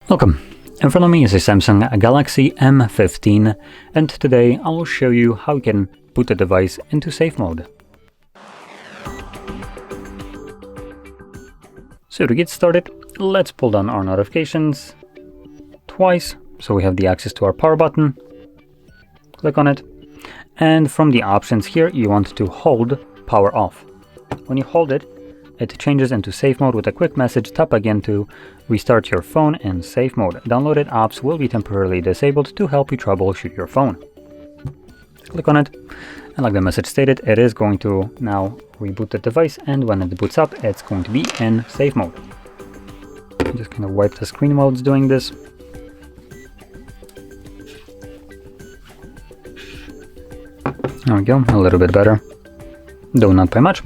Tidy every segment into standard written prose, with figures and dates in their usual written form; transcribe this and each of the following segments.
Welcome. In front of me is a Samsung Galaxy M15, and today I will show you how you can put the device into safe mode. So to get started, let's pull down our notifications twice so we have the access to our power button. Click on it, and from the options here you want to hold power off. When you hold it, it changes into safe mode with a quick message. Tap again to restart your phone in safe mode. Downloaded apps will be temporarily disabled to help you troubleshoot your phone. Click on it, and like the message stated, it is going to now reboot the device, and when it boots up, it's going to be in safe mode. Just kind of wipe the screen while it's doing this. There we go, a little bit better, though not by much.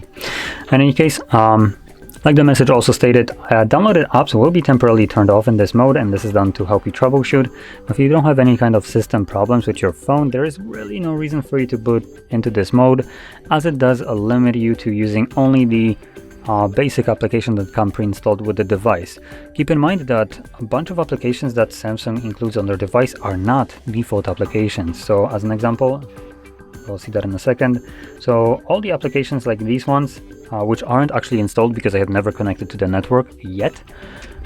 In any case, like the message also stated, downloaded apps will be temporarily turned off in this mode, and this is done to help you troubleshoot. If you don't have any kind of system problems with your phone, there is really no reason for you to boot into this mode, as it does limit you to using only the basic applications that come pre-installed with the device. Keep in mind that a bunch of applications that Samsung includes on their device are not default applications. So as an example, we'll see that in a second. So all the applications like these ones, which aren't actually installed because I have never connected to the network yet,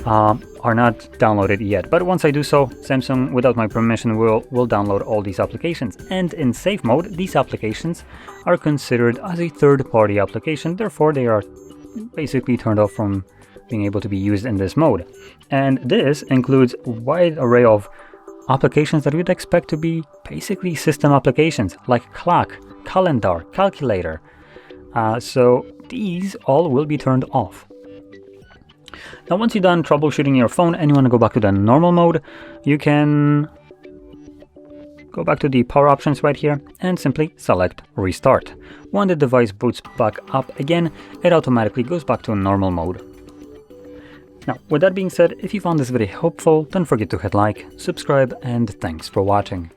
are not downloaded yet. But once I do so, Samsung, without my permission, will download all these applications. And in safe mode, these applications are considered as a third-party application. Therefore, they are basically turned off from being able to be used in this mode. And this includes a wide array of applications that we'd expect to be basically system applications like clock, calendar, calculator. So these all will be turned off. Now once you're done troubleshooting your phone and you want to go back to the normal mode, you can go back to the power options right here and simply select restart. When the device boots back up again, it automatically goes back to normal mode. Now, with that being said, if you found this video helpful, don't forget to hit like, subscribe, and thanks for watching.